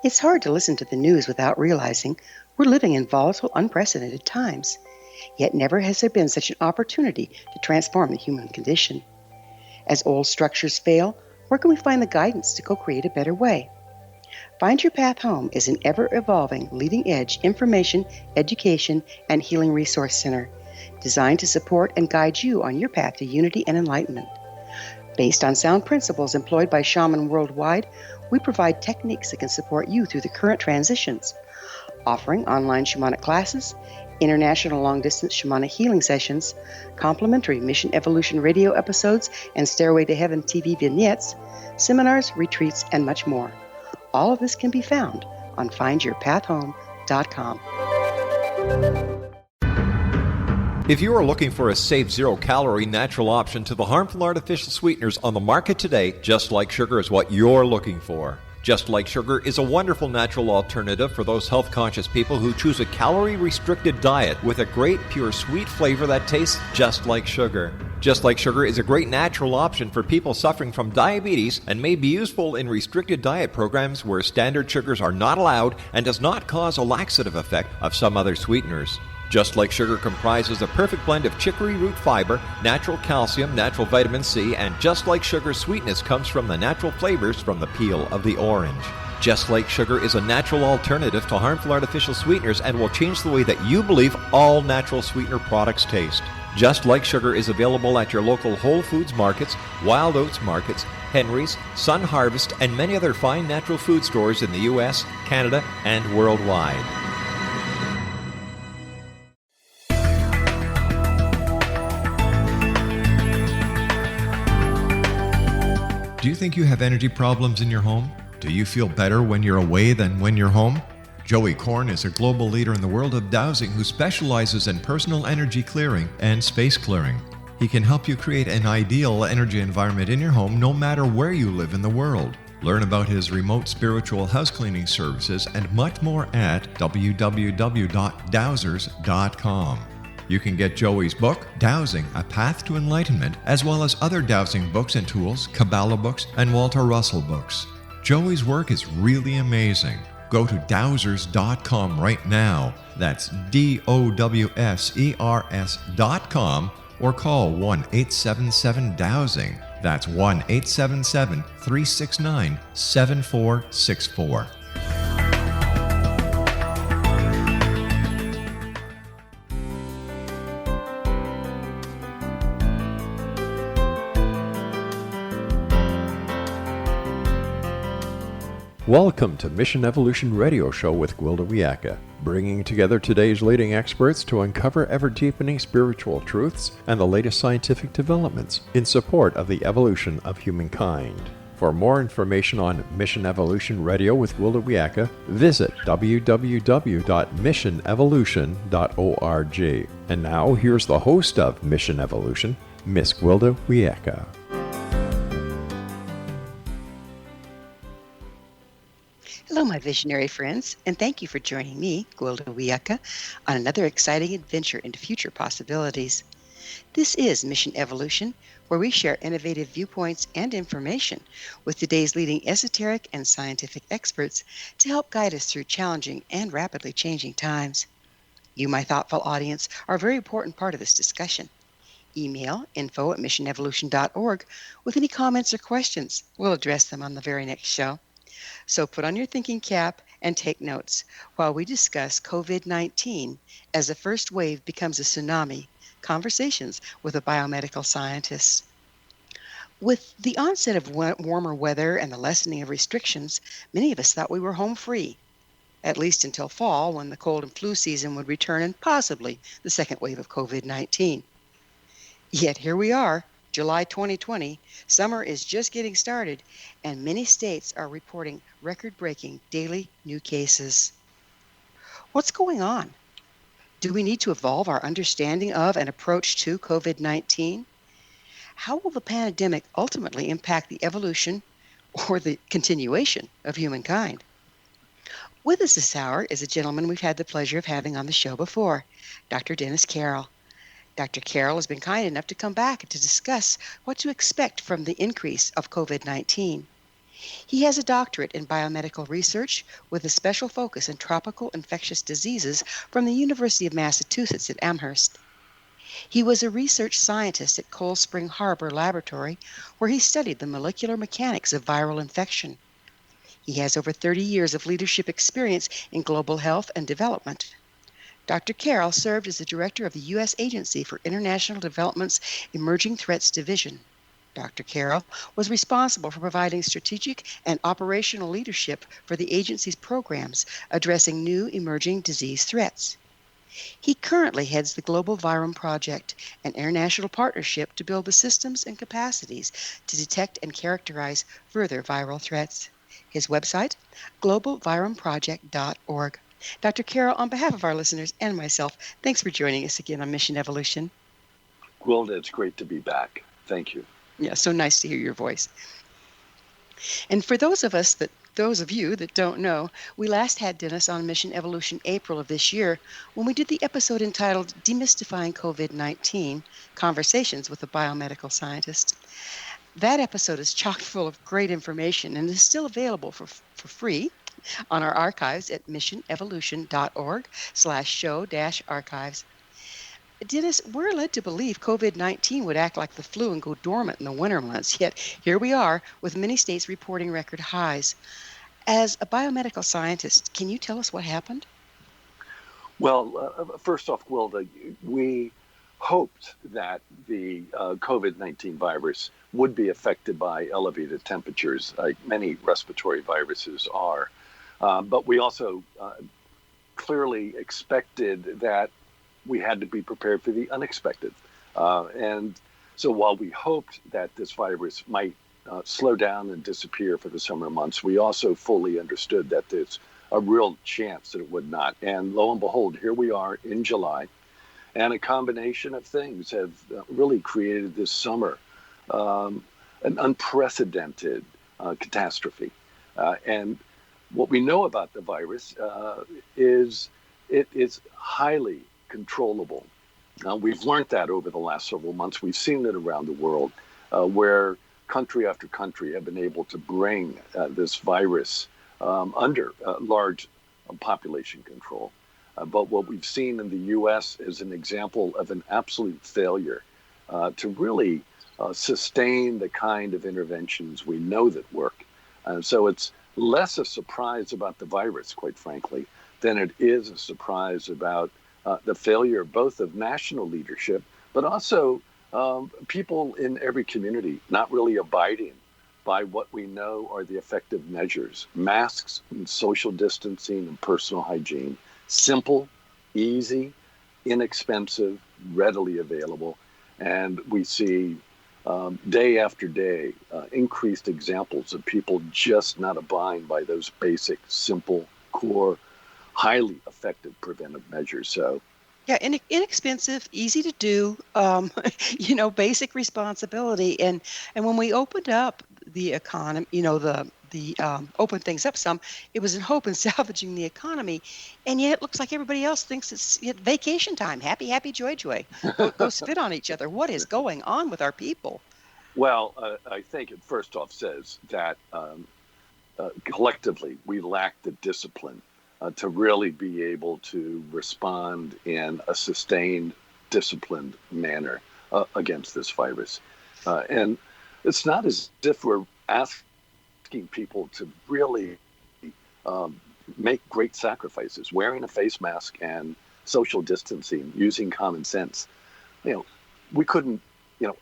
It's hard to listen to the news without realizing we're living in volatile, unprecedented times. Yet never has there been such an opportunity to transform the human condition. As old structures fail, where can we find the guidance to co-create a better way? Find Your Path Home is an ever-evolving, leading-edge information, education, and healing resource center designed to support and guide you on your path to unity and enlightenment. Based on sound principles employed by shamans worldwide, we provide techniques that can support you through the current transitions, offering online shamanic classes, international long-distance shamanic healing sessions, complimentary Mission Evolution radio episodes and Stairway to Heaven TV vignettes, seminars, retreats, and much more. All of this can be found on findyourpathhome.com. If you are looking for a safe, zero-calorie natural option to the harmful artificial sweeteners on the market today, Just Like Sugar is what you're looking for. Just Like Sugar is a wonderful natural alternative for those health-conscious people who choose a calorie-restricted diet with a great, pure, sweet flavor that tastes just like sugar. Just Like Sugar is a great natural option for people suffering from diabetes and may be useful in restricted diet programs where standard sugars are not allowed and does not cause a laxative effect of some other sweeteners. Just Like Sugar comprises a perfect blend of chicory root fiber, natural calcium, natural vitamin C, and Just Like Sugar's sweetness comes from the natural flavors from the peel of the orange. Just Like Sugar is a natural alternative to harmful artificial sweeteners and will change the way that you believe all natural sweetener products taste. Just Like Sugar is available at your local Whole Foods markets, Wild Oats markets, Henry's, Sun Harvest, and many other fine natural food stores in the U.S., Canada, and worldwide. Do you think you have energy problems in your home? Do you feel better when you're away than when you're home? Joey Korn is a global leader in the world of dowsing who specializes in personal energy clearing and space clearing. He can help you create an ideal energy environment in your home no matter where you live in the world. Learn about his remote spiritual house cleaning services and much more at www.dowsers.com. You can get Joey's book, Dowsing, A Path to Enlightenment, as well as other dowsing books and tools, Kabbalah books, and Walter Russell books. Joey's work is really amazing. Go to dowsers.com right now. That's DOWSERS.com or call 1-877-DOWSING. That's 1-877-369-7464. Welcome to Mission Evolution Radio Show with Gwilda Wiyaka, bringing together today's leading experts to uncover ever-deepening spiritual truths and the latest scientific developments in support of the evolution of humankind. For more information on Mission Evolution Radio with Gwilda Wiyaka, visit www.missionevolution.org. And now, here's the host of Mission Evolution, Miss Gwilda Wiyaka. Hello, my visionary friends, and thank you for joining me, Gwilda Wiyaka, on another exciting adventure into future possibilities. This is Mission Evolution, where we share innovative viewpoints and information with today's leading esoteric and scientific experts to help guide us through challenging and rapidly changing times. You, my thoughtful audience, are a very important part of this discussion. Email info@missionevolution.org with any comments or questions. We'll address them on the very next show. So put on your thinking cap and take notes while we discuss COVID-19 as the first wave becomes a tsunami, conversations with a biomedical scientist. With the onset of warmer weather and the lessening of restrictions, many of us thought we were home free, at least until fall when the cold and flu season would return and possibly the second wave of COVID-19. Yet here we are, July 2020, summer is just getting started, and many states are reporting record-breaking daily new cases. What's going on? Do we need to evolve our understanding of and approach to COVID-19? How will the pandemic ultimately impact the evolution or the continuation of humankind? With us this hour is a gentleman we've had the pleasure of having on the show before, Dr. Dennis Carroll. Dr. Carroll has been kind enough to come back to discuss what to expect from the increase of COVID-19. He has a doctorate in biomedical research with a special focus in tropical infectious diseases from the University of Massachusetts at Amherst. He was a research scientist at Cold Spring Harbor Laboratory, where he studied the molecular mechanics of viral infection. He has over 30 years of leadership experience in global health and development. Dr. Carroll served as the director of the U.S. Agency for International Development's Emerging Threats Division. Dr. Carroll was responsible for providing strategic and operational leadership for the agency's programs addressing new emerging disease threats. He currently heads the Global Virome Project, an international partnership to build the systems and capacities to detect and characterize further viral threats. His website, globalviromeproject.org. Dr. Carroll, on behalf of our listeners and myself, thanks for joining us again on Mission Evolution. Gwilda, it's great to be back. Thank you. Yeah, so nice to hear your voice. And for those of you that don't know, we last had Dennis on Mission Evolution April of this year when we did the episode entitled Demystifying COVID-19, Conversations with a Biomedical Scientist. That episode is chock full of great information and is still available for free on our archives at missionevolution.org/show-archives. Dennis, we're led to believe COVID-19 would act like the flu and go dormant in the winter months, yet here we are with many states reporting record highs. As a biomedical scientist, can you tell us what happened? Well, first off, Gwilda, we hoped that the COVID-19 virus would be affected by elevated temperatures, like many respiratory viruses are. But we also clearly expected that we had to be prepared for the unexpected. And so while we hoped that this virus might slow down and disappear for the summer months, we also fully understood that there's a real chance that it would not. And lo and behold, here we are in July, and a combination of things have really created this summer an unprecedented catastrophe. And what we know about the virus is it is highly controllable. We've learned that over the last several months. We've seen it around the world where country after country have been able to bring this virus under large population control. But what we've seen in the U.S. is an example of an absolute failure to really sustain the kind of interventions we know that work. So it's less a surprise about the virus, quite frankly, than it is a surprise about the failure both of national leadership, but also people in every community not really abiding by what we know are the effective measures: masks and social distancing and personal hygiene. Simple, easy, inexpensive, readily available. And we see day after day increased examples of people just not abiding by those basic, simple, core, highly effective preventive measures. So, yeah, inexpensive, easy to do, basic responsibility. And when we opened up the economy, open things up some, it was in hope and salvaging the economy. And yet it looks like everybody else thinks it's vacation time. Happy, happy, joy, joy. Go spit on each other. What is going on with our people? Well, I think it first off says that collectively we lack the discipline to really be able to respond in a sustained, disciplined manner against this virus. And it's not as if we're asking people to really make great sacrifices, wearing a face mask and social distancing, using common sense. We couldn't,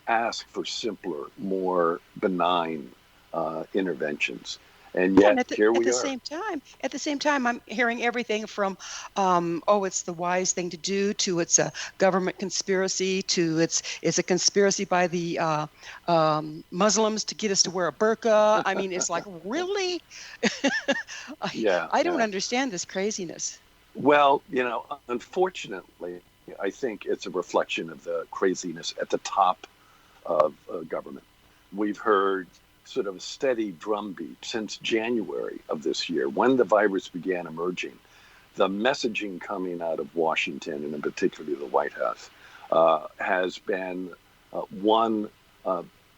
ask for simpler, more benign interventions. And yet here we are. At the same time, I'm hearing everything from, it's the wise thing to do, to it's a government conspiracy, to it's a conspiracy by the Muslims to get us to wear a burqa. I mean, it's like, really? I don't understand this craziness. Well, unfortunately, I think it's a reflection of the craziness at the top of government. We've heard sort of a steady drumbeat since January of this year, when the virus began emerging. The messaging coming out of Washington, and in particular the White House, has been one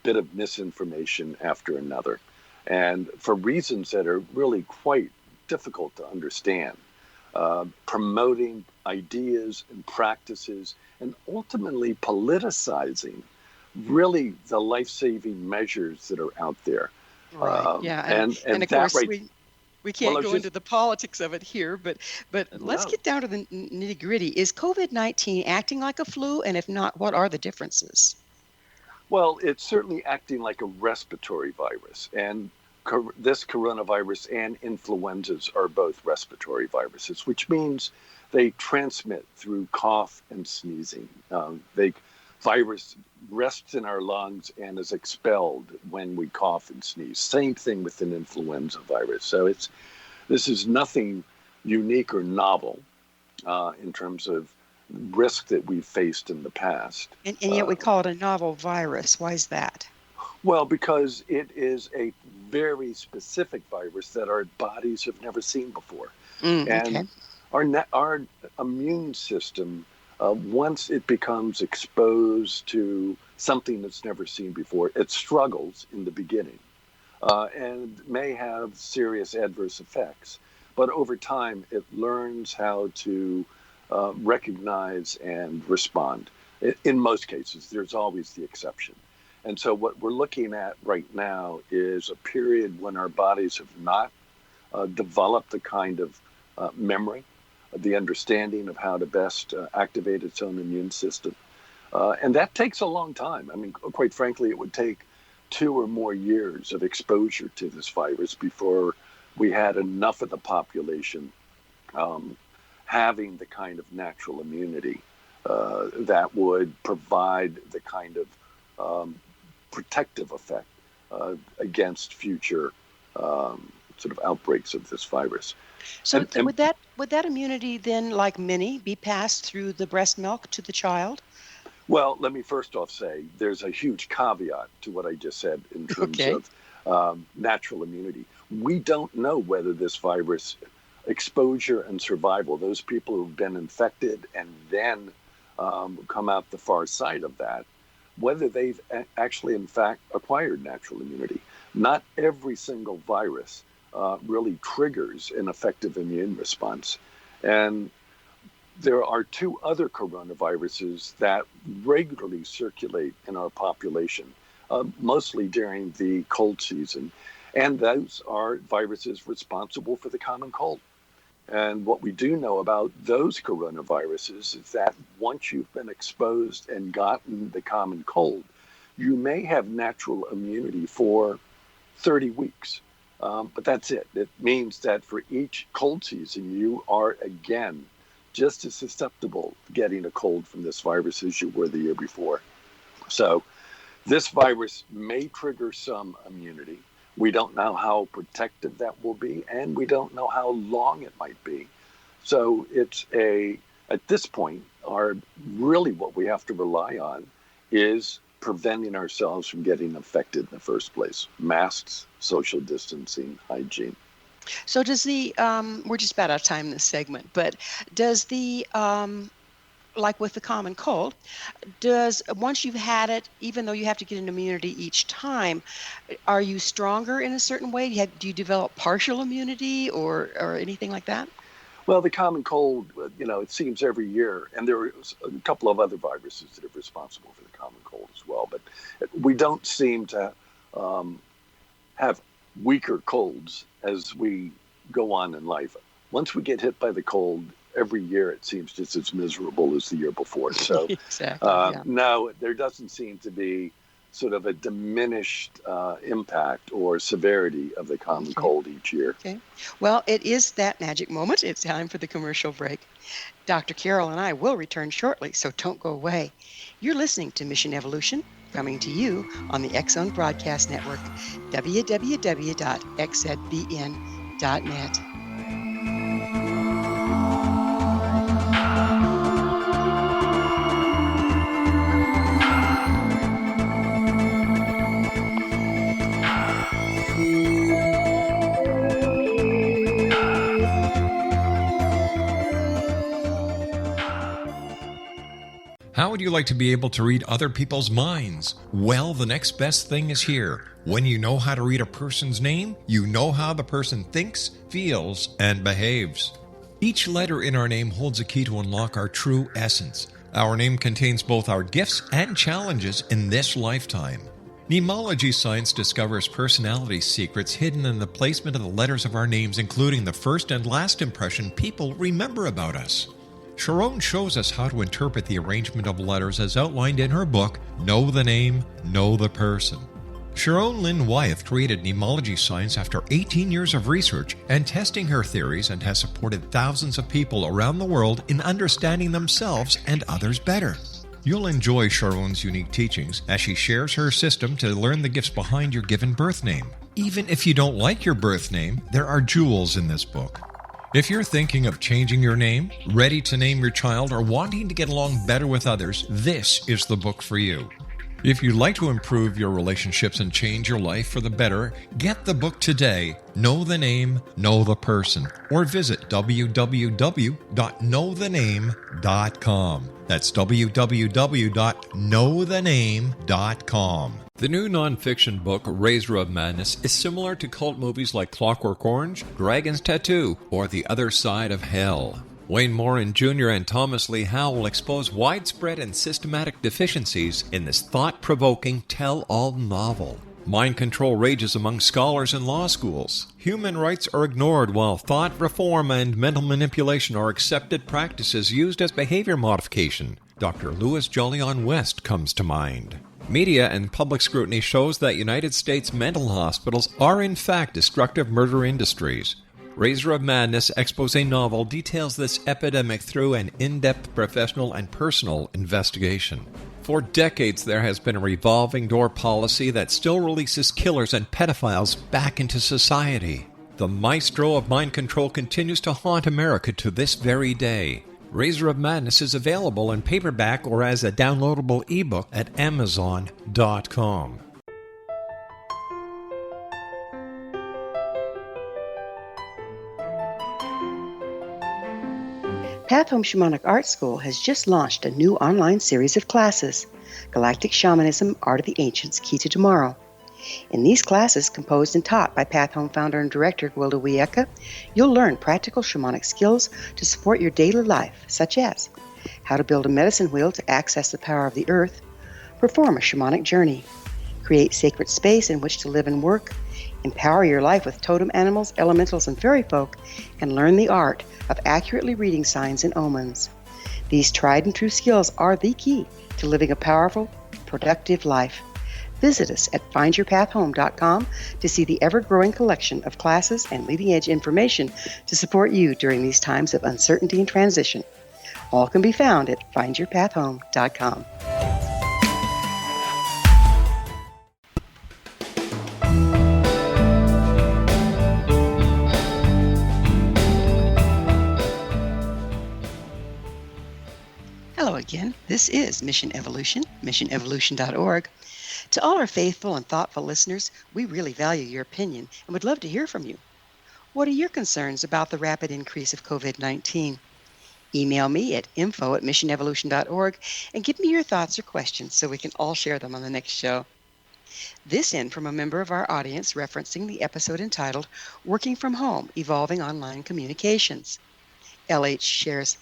bit of misinformation after another. and for reasons that are really quite difficult to understand, promoting ideas and practices and ultimately politicizing really the life-saving measures that are out there. Right. Yeah. And of that course right. we Well, I can't was go into just the politics of it here, but let's no. get down to the nitty-gritty. Is COVID-19 acting like a flu? And if not, what are the differences? Well, it's certainly acting like a respiratory virus, and this coronavirus and influenzas are both respiratory viruses, which means they transmit through cough and sneezing. The virus rests in our lungs and is expelled when we cough and sneeze. Same thing with an influenza virus. So this is nothing unique or novel in terms of risk that we've faced in the past. And yet we call it a novel virus. Why is that? Well, because it is a very specific virus that our bodies have never seen before. Okay. And our immune system, once it becomes exposed to something that's never seen before, it struggles in the beginning and may have serious adverse effects. But over time, it learns how to recognize and respond. In most cases, there's always the exception. And so what we're looking at right now is a period when our bodies have not developed the kind of memory, the understanding of how to best activate its own immune system. And that takes a long time. I mean, quite frankly, it would take 2 or more years of exposure to this virus before we had enough of the population having the kind of natural immunity that would provide the kind of protective effect against future sort of outbreaks of this virus. So would that immunity then, like many, be passed through the breast milk to the child? Well, let me first off say there's a huge caveat to what I just said in terms of natural immunity. We don't know whether this virus exposure and survival, those people who've been infected and then come out the far side of that, whether they've actually, in fact, acquired natural immunity. Not every single virus really triggers an effective immune response. And there are 2 other coronaviruses that regularly circulate in our population, mostly during the cold season. And those are viruses responsible for the common cold. And what we do know about those coronaviruses is that once you've been exposed and gotten the common cold, you may have natural immunity for 30 weeks. But that's it. It means that for each cold season, you are again just as susceptible to getting a cold from this virus as you were the year before. So this virus may trigger some immunity. We don't know how protective that will be, and we don't know how long it might be. So at this point, really what we have to rely on is preventing ourselves from getting infected in the first place. Masks, social distancing, hygiene. So does we're just about out of time in this segment, but does like with the common cold, once you've had it, even though you have to get an immunity each time, are you stronger in a certain way? Do you develop partial immunity or anything like that? Well, the common cold, it seems every year, and there are a couple of other viruses that are responsible for the common cold as well, but we don't seem to have weaker colds as we go on in life. Once we get hit by the cold, every year it seems just as miserable as the year before. So exactly, yeah. No, there doesn't seem to be sort of a diminished impact or severity of the common cold each year. Okay. Well, it is that magic moment. It's time for the commercial break. Dr. Carroll and I will return shortly, so don't go away. You're listening to Mission Evolution, coming to you on the X-Zone Broadcast Network, www.xzbn.net. How would you like to be able to read other people's minds? Well, the next best thing is here. When you know how to read a person's name, you know how the person thinks, feels, and behaves. Each letter in our name holds a key to unlock our true essence. Our name contains both our gifts and challenges in this lifetime. Mnemology science discovers personality secrets hidden in the placement of the letters of our names, including the first and last impression people remember about us. Sharon shows us how to interpret the arrangement of letters as outlined in her book, Know the Name, Know the Person. Sharon Lynn Wyeth created mnemology science after 18 years of research and testing her theories, and has supported thousands of people around the world in understanding themselves and others better. You'll enjoy Sharon's unique teachings as she shares her system to learn the gifts behind your given birth name. Even if you don't like your birth name, there are jewels in this book. If you're thinking of changing your name, ready to name your child, or wanting to get along better with others, this is the book for you. If you'd like to improve your relationships and change your life for the better, get the book today, Know the Name, Know the Person, or visit www.knowthename.com. That's www.knowthename.com. The new nonfiction book, Razor of Madness, is similar to cult movies like Clockwork Orange, Dragon's Tattoo, or The Other Side of Hell. Wayne Morin Jr. and Thomas Lee Howell will expose widespread and systematic deficiencies in this thought-provoking tell-all novel. Mind control rages among scholars in law schools. Human rights are ignored while thought reform and mental manipulation are accepted practices used as behavior modification. Dr. Louis Jolyon West comes to mind. Media and public scrutiny shows that United States mental hospitals are in fact destructive murder industries. Razor of Madness expose novel details this epidemic through an in-depth professional and personal investigation. For decades, there has been a revolving door policy that still releases killers and pedophiles back into society. The maestro of mind control continues to haunt America to this very day. Razor of Madness is available in paperback or as a downloadable ebook at Amazon.com. Path Home Shamanic Art School has just launched a new online series of classes, Galactic Shamanism, Art of the Ancients, Key to Tomorrow. In these classes, composed and taught by Path Home founder and director Gwilda Wiyaka, you'll learn practical shamanic skills to support your daily life, such as how to build a medicine wheel to access the power of the earth, perform a shamanic journey, create sacred space in which to live and work, empower your life with totem animals, elementals, and fairy folk, and learn the art of accurately reading signs and omens. These tried and true skills are the key to living a powerful, productive life. Visit us at findyourpathhome.com to see the ever-growing collection of classes and leading-edge information to support you during these times of uncertainty and transition. All can be found at findyourpathhome.com. Hello again. This is Mission Evolution, missionevolution.org. To all our faithful and thoughtful listeners, we really value your opinion and would love to hear from you. What are your concerns about the rapid increase of COVID-19? Email me at info@missionevolution.org and give me your thoughts or questions so we can all share them on the next show. This in from a member of our audience referencing the episode entitled Working from Home, Evolving Online Communications. LH shares,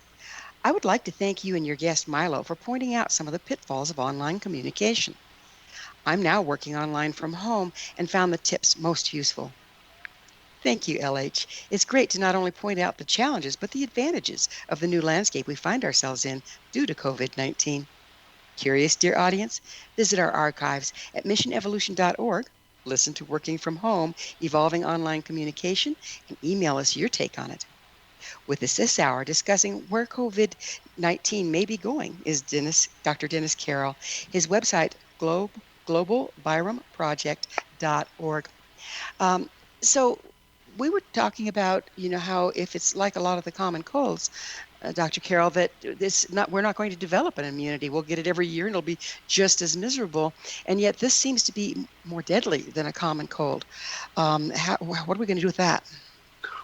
I would like to thank you and your guest Milo for pointing out some of the pitfalls of online communication. I'm now working online from home and found the tips most useful. Thank you, LH. It's great to not only point out the challenges, but the advantages of the new landscape we find ourselves in due to COVID-19. Curious, dear audience? Visit our archives at missionevolution.org, listen to Working from Home, Evolving Online Communication, and email us your take on it. With us this hour discussing where COVID-19 may be going is Dr. Dennis Carroll. His website, Global Virome Project.org. So we were talking about, how if it's like a lot of the common colds, Dr. Carroll, that we're not going to develop an immunity. We'll get it every year and it'll be just as miserable. And yet this seems to be more deadly than a common cold. What are we going to do with that?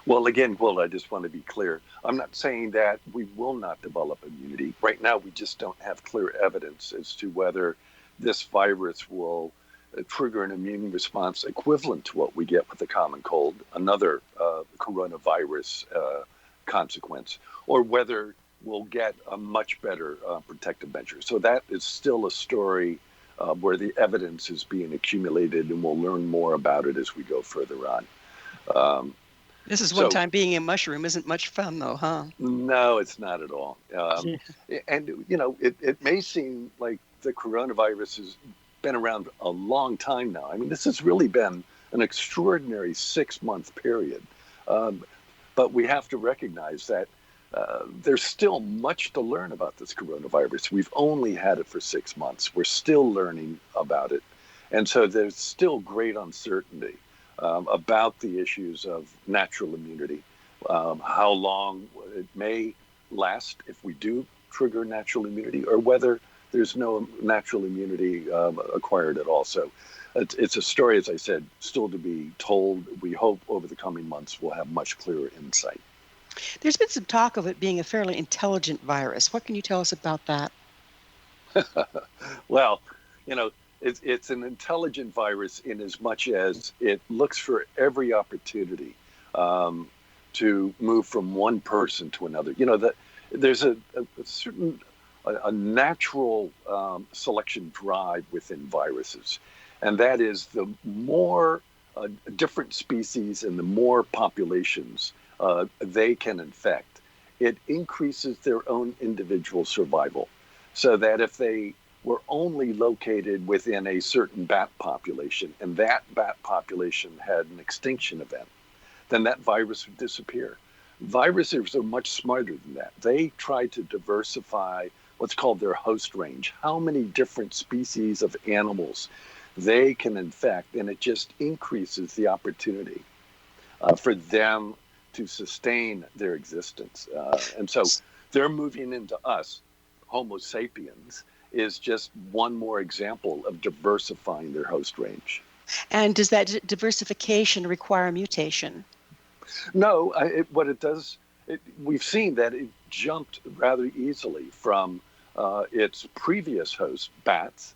Well, again, Will, I just want to be clear. I'm not saying that we will not develop immunity. Right now, we just don't have clear evidence as to whether this virus will trigger an immune response equivalent to what we get with the common cold, another coronavirus consequence, or whether we'll get a much better protective measure. So that is still a story where the evidence is being accumulated, and we'll learn more about it as we go further on. This is one time being a mushroom isn't much fun, though, huh? No, it's not at all. And, it may seem like the coronavirus has been around a long time now. I mean, this has really been an extraordinary 6-month period. But we have to recognize that there's still much to learn about this coronavirus. We've only had it for 6 months. We're still learning about it. And so there's still great uncertainty about the issues of natural immunity, how long it may last if we do trigger natural immunity, or whether there's no natural immunity acquired at all. So it's a story, as I said, still to be told. We hope over the coming months we'll have much clearer insight. There's been some talk of it being a fairly intelligent virus. What can you tell us about that? Well, it's an intelligent virus in as much as it looks for every opportunity to move from one person to another. There's a certain a natural selection drive within viruses, and that is the more different species and the more populations they can infect, it increases their own individual survival. So that if they were only located within a certain bat population, and that bat population had an extinction event, then that virus would disappear. Viruses are much smarter than that. They try to diversify what's called their host range, how many different species of animals they can infect, and it just increases the opportunity for them to sustain their existence. And so they're moving into us, Homo sapiens, is just one more example of diversifying their host range. And does that diversification require mutation? No, what it does, we've seen that it jumped rather easily from its previous host, bats,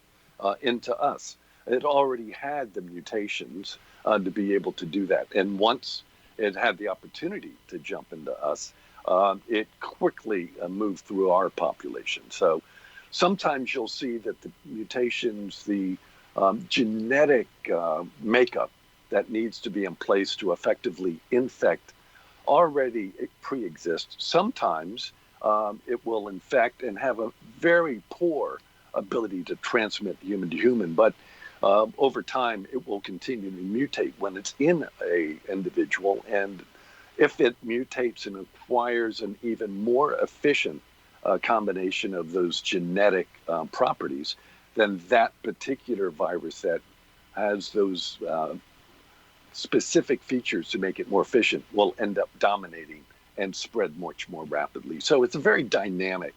into us. It already had the mutations to be able to do that. And once it had the opportunity to jump into us, it quickly moved through our population. So sometimes you'll see that the mutations, the genetic makeup that needs to be in place to effectively infect already pre-exists. Sometimes it will infect and have a very poor ability to transmit human to human, but over time it will continue to mutate when it's in a individual, and if it mutates and acquires an even more efficient combination of those genetic properties, then that particular virus that has those specific features to make it more efficient will end up dominating and spread much more rapidly. So it's a very dynamic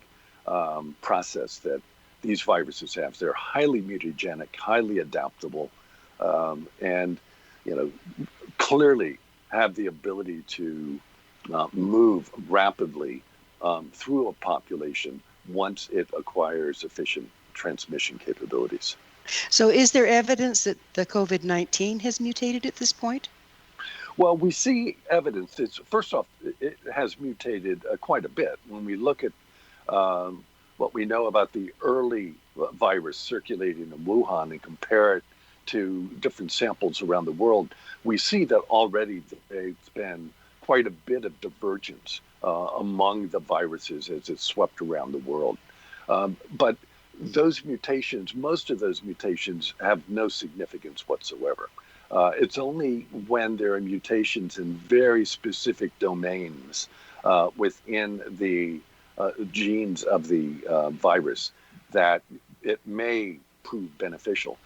process that these viruses have. They're highly mutagenic, highly adaptable, and clearly have the ability to move rapidly through a population once it acquires efficient transmission capabilities. So is there evidence that the COVID-19 has mutated at this point? Well, we see evidence. First off, it has mutated quite a bit. When we look at what we know about the early virus circulating in Wuhan and compare it to different samples around the world, we see that already there's been quite a bit of divergence among the viruses as it's swept around the world. But those mutations, most of those mutations have no significance whatsoever. It's only when there are mutations in very specific domains within the genes of the virus that it may prove beneficial.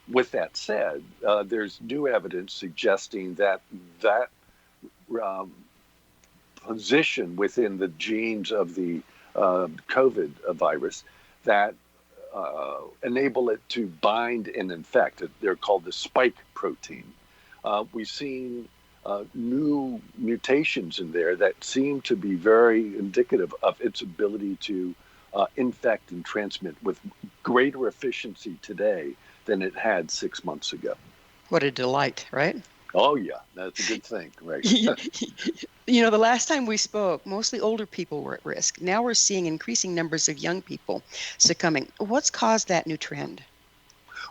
With that said, there's new evidence suggesting that position within the genes of the COVID virus that enable it to bind and infect. They're called the spike protein. We've seen new mutations in there that seem to be very indicative of its ability to infect and transmit with greater efficiency today than it had 6 months ago. What a delight, right? Oh, yeah, that's a good thing, right? The last time we spoke, mostly older people were at risk. Now we're seeing increasing numbers of young people succumbing. What's caused that new trend?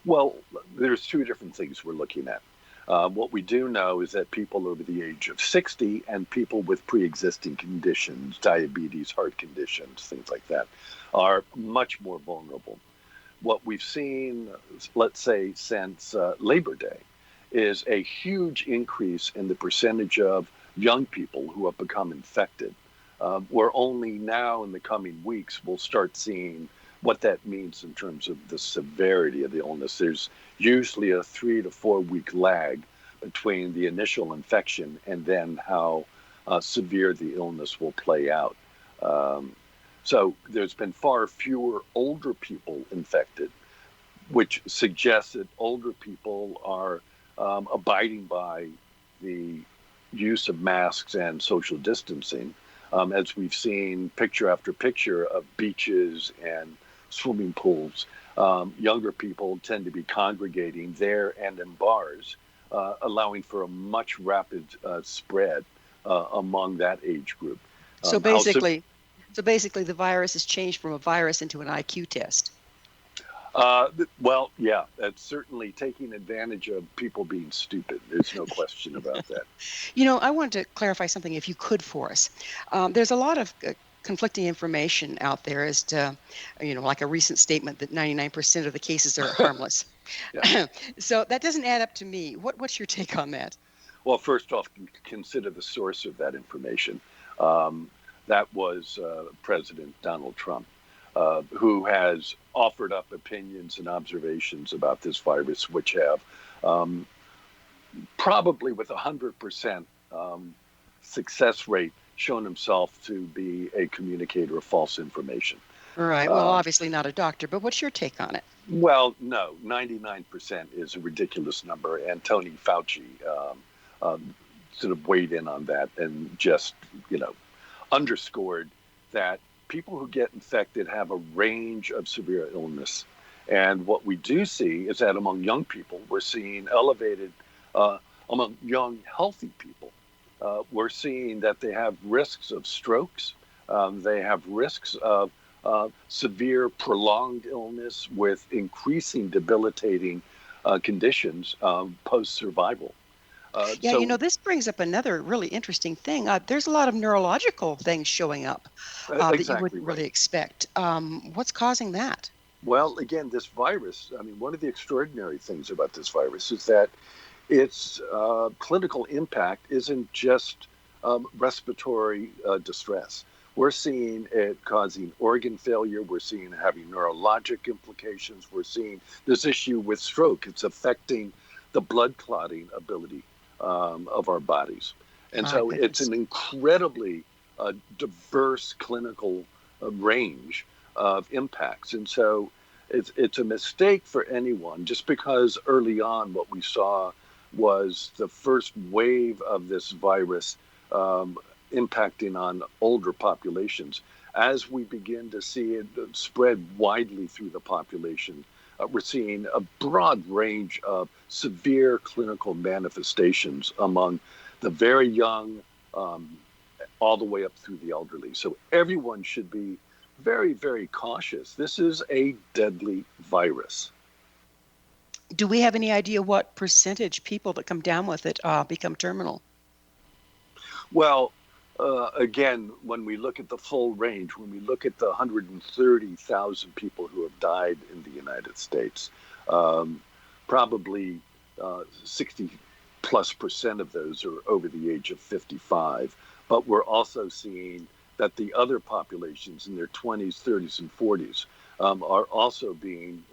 Well, there's two different things we're looking at. What we do know is that people over the age of 60 and people with pre-existing conditions, diabetes, heart conditions, things like that, are much more vulnerable. What we've seen, let's say, since Labor Day, is a huge increase in the percentage of young people who have become infected. We're only now in the coming weeks we'll start seeing what that means in terms of the severity of the illness. There's usually a 3 to 4 week lag between the initial infection and then how severe the illness will play out. So there's been far fewer older people infected, which suggests that older people are abiding by the use of masks and social distancing, as we've seen picture after picture of beaches and swimming pools. Younger people tend to be congregating there and in bars, allowing for a much rapid spread among that age group. So basically, the virus has changed from a virus into an IQ test. Well, yeah, that's certainly taking advantage of people being stupid. There's no question about that. I wanted to clarify something, if you could, for us. There's a lot of conflicting information out there as to, like a recent statement that 99% of the cases are harmless. Yeah. So that doesn't add up to me. What's your take on that? Well, first off, consider the source of that information. That was President Donald Trump, who has offered up opinions and observations about this virus, which have probably with 100% success rate shown himself to be a communicator of false information. Right. Well, obviously not a doctor, but what's your take on it? Well, no, 99% is a ridiculous number. And Tony Fauci sort of weighed in on that and just, underscored that people who get infected have a range of severe illness. And what we do see is that among young people, we're seeing elevated, among young, healthy people, we're seeing that they have risks of strokes. They have risks of severe, prolonged illness with increasing debilitating conditions post-survival. This brings up another really interesting thing. There's a lot of neurological things showing up that you wouldn't really expect. What's causing that? Well, again, this virus, one of the extraordinary things about this virus is that its clinical impact isn't just respiratory distress. We're seeing it causing organ failure. We're seeing it having neurologic implications. We're seeing this issue with stroke. It's affecting the blood clotting ability of our bodies. And so it's an incredibly diverse clinical range of impacts. And so it's a mistake for anyone, just because early on what we saw was the first wave of this virus impacting on older populations. As we begin to see it spread widely through the population, we're seeing a broad range of severe clinical manifestations among the very young all the way up through the elderly. So everyone should be very, very cautious. This is a deadly virus. Do we have any idea what percentage people that come down with it become terminal? Well, again, when we look at the full range, when we look at the 130,000 people who have died in the United States, probably 60+% of those are over the age of 55. But we're also seeing that the other populations in their 20s, 30s, and 40s are also being,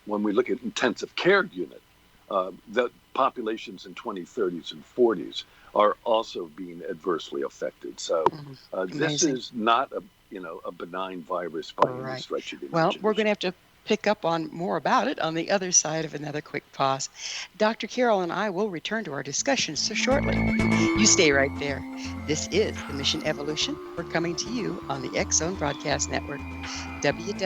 when we look at intensive care unit, the populations in 20s, 30s, and 40s are also being adversely affected. So this is not a benign virus by any stretch of the imagination. Well, we're going to have to pick up on more about it on the other side of another quick pause. Dr. Carroll and I will return to our discussion so shortly. You stay right there. This is the Mission Evolution. We're coming to you on the X Zone Broadcast Network, www.xzbn.net.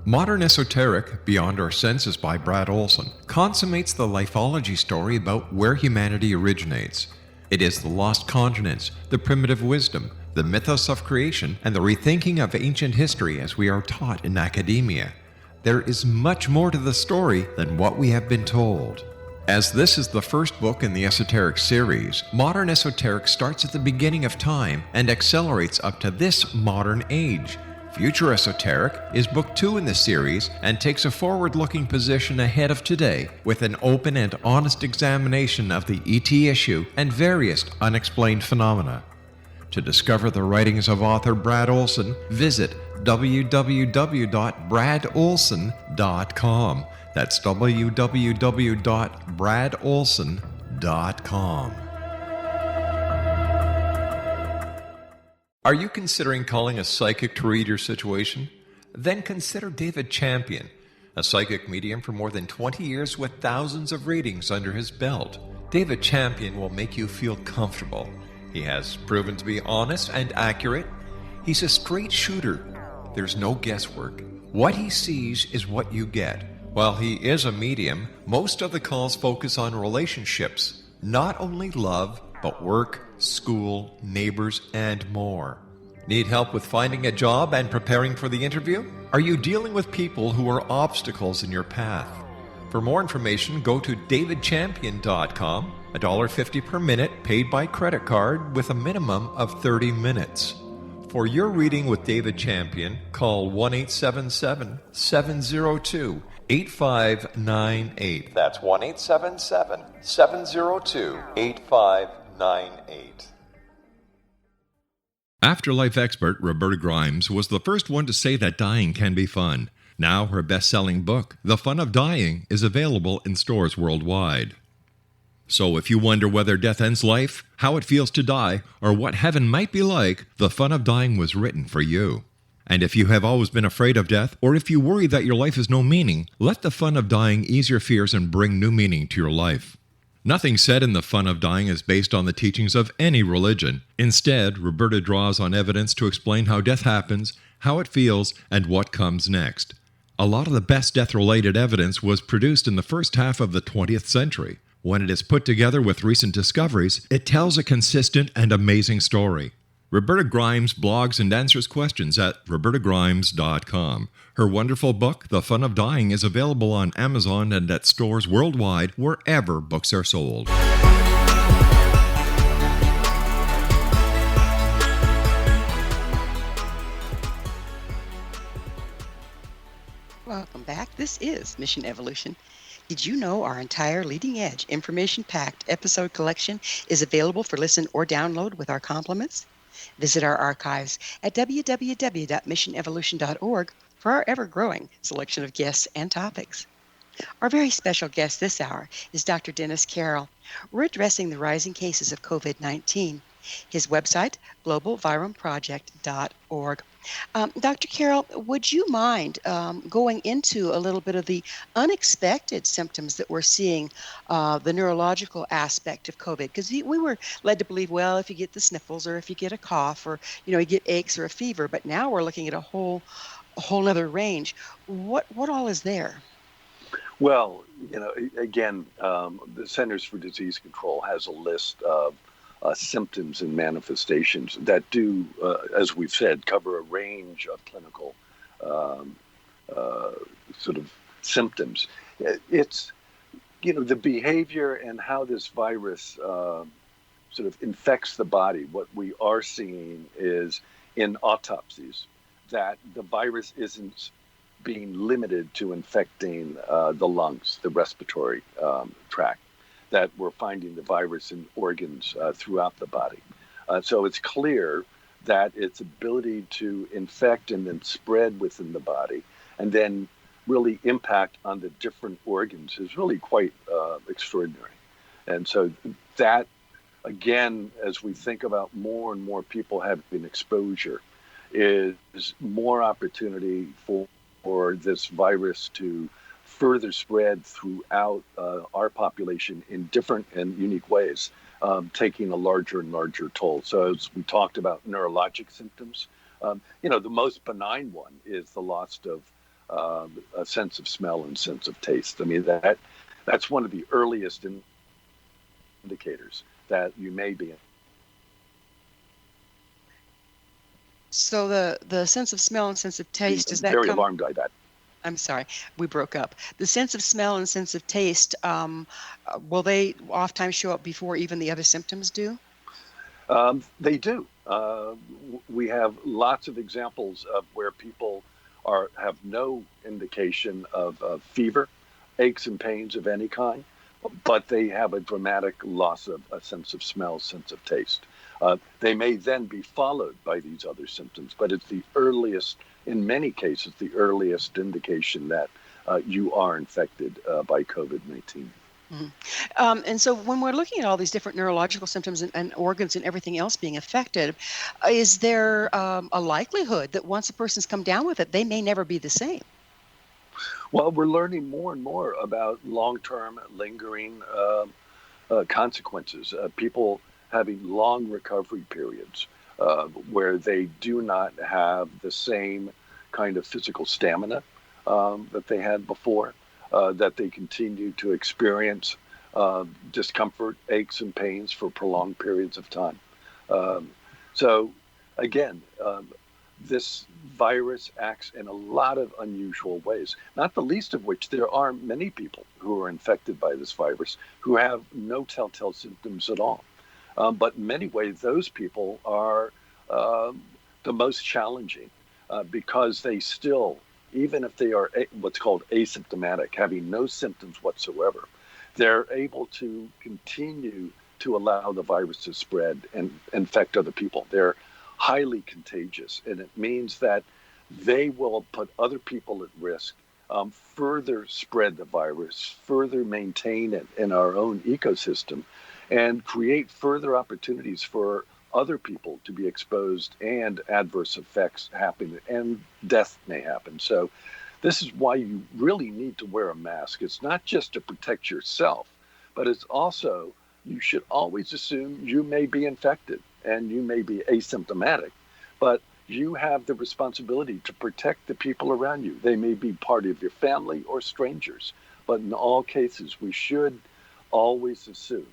Modern Esoteric, Beyond Our Senses by Brad Olson, consummates the lifology story about where humanity originates. It is the lost continents, the primitive wisdom, the mythos of creation, and the rethinking of ancient history as we are taught in academia. There is much more to the story than what we have been told. As this is the first book in the Esoteric series, Modern Esoteric starts at the beginning of time and accelerates up to this modern age. Future Esoteric is book 2 in the series and takes a forward-looking position ahead of today with an open and honest examination of the ET issue and various unexplained phenomena. To discover the writings of author Brad Olson, visit www.bradolson.com. That's www.bradolson.com. Are you considering calling a psychic to read your situation? Then consider David Champion, a psychic medium for more than 20 years with thousands of readings under his belt. David Champion will make you feel comfortable. He has proven to be honest and accurate. He's a straight shooter. There's no guesswork. What he sees is what you get. While he is a medium, most of the calls focus on relationships, not only love, but work, school, neighbors, and more. Need help with finding a job and preparing for the interview? Are you dealing with people who are obstacles in your path? For more information, go to davidchampion.com, $1.50 per minute paid by credit card with a minimum of 30 minutes. For your reading with David Champion, call 1-877-702-8598. That's 1-877-702-8598. Afterlife expert Roberta Grimes was the first one to say that dying can be fun. Now her best-selling book, The Fun of Dying, is available in stores worldwide. So if you wonder whether death ends life, how it feels to die, or what heaven might be like, The Fun of Dying was written for you. And if you have always been afraid of death, or if you worry that your life has no meaning, let The Fun of Dying ease your fears and bring new meaning to your life. Nothing said in The Fun of Dying is based on the teachings of any religion. Instead, Roberta draws on evidence to explain how death happens, how it feels, and what comes next. A lot of the best death-related evidence was produced in the first half of the 20th century. When it is put together with recent discoveries, it tells a consistent and amazing story. Roberta Grimes blogs and answers questions at robertagrimes.com. Her wonderful book, The Fun of Dying, is available on Amazon and at stores worldwide wherever books are sold. Welcome back. This is Mission Evolution. Did you know our entire leading-edge, information-packed episode collection is available for listen or download with our compliments? Visit our archives at www.missionevolution.org for our ever-growing selection of guests and topics. Our very special guest this hour is Dr. Dennis Carroll. We're addressing the rising cases of COVID-19. His website, globalviromeproject.org. Dr. Carroll, would you mind going into a little bit of the unexpected symptoms that we're seeing, the neurological aspect of COVID? Because we were led to believe, well, if you get the sniffles or if you get a cough or, you get aches or a fever, but now we're looking at a whole other range. What all is there? Well, again, the Centers for Disease Control has a list of symptoms and manifestations that do, as we've said, cover a range of clinical sort of symptoms. It's, the behavior and how this virus sort of infects the body. What we are seeing is in autopsies that the virus isn't being limited to infecting the lungs, the respiratory tract, that we're finding the virus in organs throughout the body. So it's clear that its ability to infect and then spread within the body and then really impact on the different organs is really quite extraordinary. And so that, again, as we think about more and more people having exposure, is more opportunity for this virus to further spread throughout our population in different and unique ways, taking a larger and larger toll. So as we talked about neurologic symptoms, the most benign one is the loss of a sense of smell and sense of taste. I mean, that's one of the earliest indicators that you may be. So the sense of smell and sense of taste, does that very come? alarmed by that. I'm sorry, we broke up. The sense of smell and sense of taste, will they oftentimes show up before even the other symptoms do? They do. We have lots of examples of where people have no indication of fever, aches and pains of any kind, but they have a dramatic loss of a sense of smell, sense of taste. They may then be followed by these other symptoms, but it's the earliest, in many cases, the earliest indication that you are infected by COVID-19. Mm-hmm. And so when we're looking at all these different neurological symptoms and organs and everything else being affected, is there a likelihood that once a person's come down with it, they may never be the same? Well, we're learning more and more about long-term lingering consequences. People having long recovery periods where they do not have the same kind of physical stamina that they had before, that they continue to experience discomfort, aches and pains for prolonged periods of time. So again, this virus acts in a lot of unusual ways, not the least of which there are many people who are infected by this virus who have no telltale symptoms at all. But in many ways, those people are the most challenging because they still, even if they are what's called asymptomatic, having no symptoms whatsoever, they're able to continue to allow the virus to spread and infect other people. They're highly contagious, and it means that they will put other people at risk, further spread the virus, further maintain it in our own ecosystem, and create further opportunities for other people to be exposed and adverse effects happen and death may happen. So this is why you really need to wear a mask. It's not just to protect yourself, but it's also, you should always assume you may be infected and you may be asymptomatic, but you have the responsibility to protect the people around you. They may be part of your family or strangers, but in all cases, we should always assume,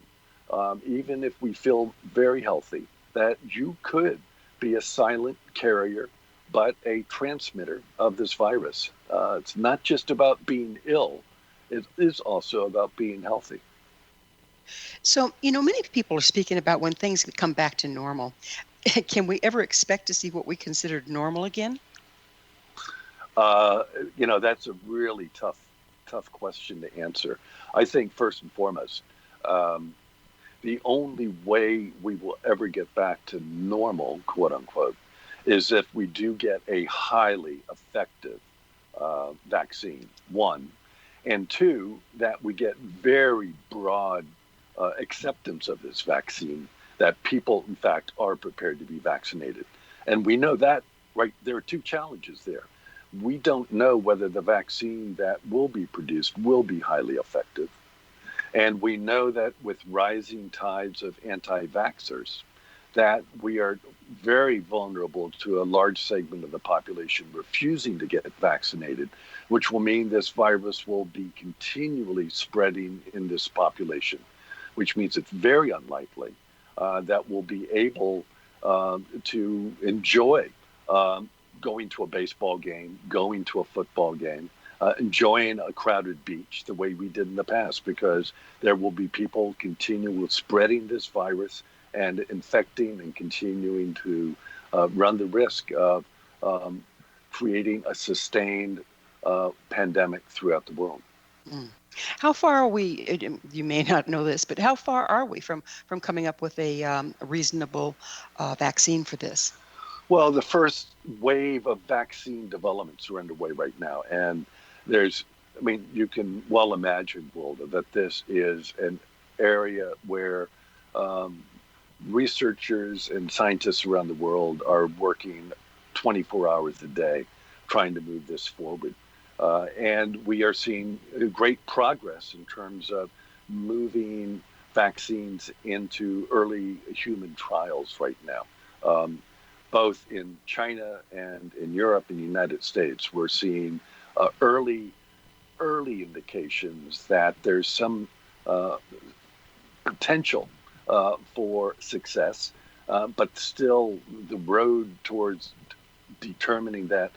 even if we feel very healthy, that you could be a silent carrier, but a transmitter of this virus. It's not just about being ill, it is also about being healthy. So, many people are speaking about when things come back to normal. Can we ever expect to see what we considered normal again? That's a really tough question to answer. I think first and foremost, the only way we will ever get back to normal, quote unquote, is if we do get a highly effective vaccine, one, and two, that we get very broad acceptance of this vaccine, that people, in fact, are prepared to be vaccinated. And we know that, right, there are two challenges there. We don't know whether the vaccine that will be produced will be highly effective. And we know that with rising tides of anti-vaxxers, that we are very vulnerable to a large segment of the population refusing to get vaccinated, which will mean this virus will be continually spreading in this population, which means it's very unlikely that we'll be able to enjoy going to a baseball game, going to a football game, enjoying a crowded beach the way we did in the past, because there will be people continually spreading this virus and infecting and continuing to run the risk of creating a sustained pandemic throughout the world. Mm. How far are we? You may not know this, but how far are we from coming up with a reasonable vaccine for this? Well, the first wave of vaccine developments are underway right now. And I mean, you can well imagine, Wilda, that this is an area where um, researchers and scientists around the world are working 24 hours a day trying to move this forward. And we are seeing great progress in terms of moving vaccines into early human trials right now. Both in China and in Europe and the United States, we're seeing early indications that there's some uh, potential for success, but still the road towards determining that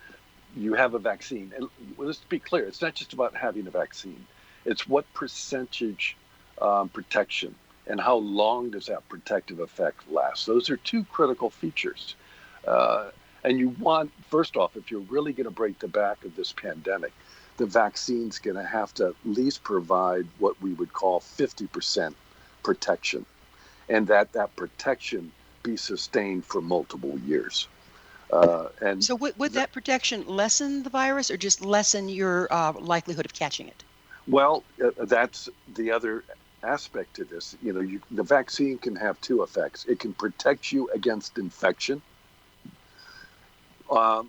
you have a vaccine. And let's be clear, it's not just about having a vaccine. It's what percentage protection and how long does that protective effect last. Those are two critical features. And you want, first off, if you're really going to break the back of this pandemic, the vaccine's going to have to at least provide what we would call 50% protection, and that protection be sustained for multiple years. And So would that protection lessen the virus or just lessen your likelihood of catching it? well, that's the other aspect to this. You know, the vaccine can have two effects. It can protect you against infection, um,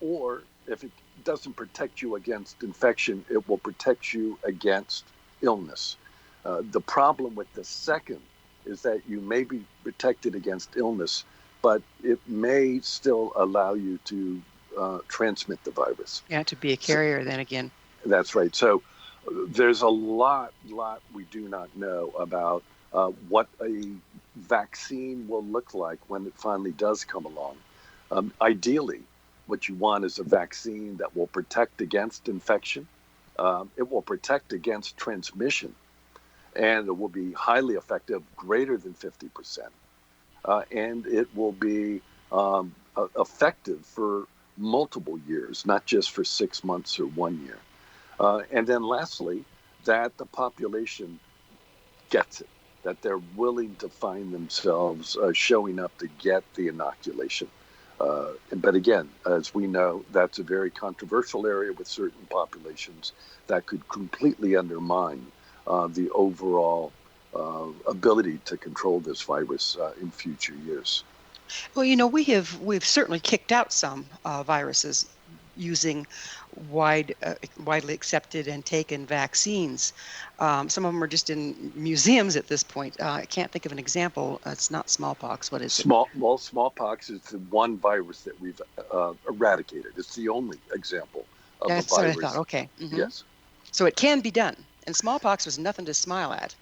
or if it doesn't protect you against infection, it will protect you against illness. The problem with the second is that you may be protected against illness, but it may still allow you to transmit the virus. Yeah, to be a So, carrier then again. that's right. So there's a lot we do not know about what a vaccine will look like when it finally does come along. Ideally, what you want is a vaccine that will protect against infection. It will protect against transmission, and it will be highly effective, greater than 50%. And it will be effective for multiple years, not just for 6 months or 1 year. And then lastly, that the population gets it, that they're willing to find themselves showing up to get the inoculation. But again, as we know, that's a very controversial area with certain populations that could completely undermine the overall ability to control this virus in future years. Well, we've certainly kicked out some viruses using widely accepted and taken vaccines. Some of them are just in museums at this point. I can't think of an example. It's not smallpox. What is it? Smallpox is the one virus that we've eradicated. It's the only example of a That's what I thought. virus. Okay. Yes, So it can be done. And smallpox was nothing to smile at.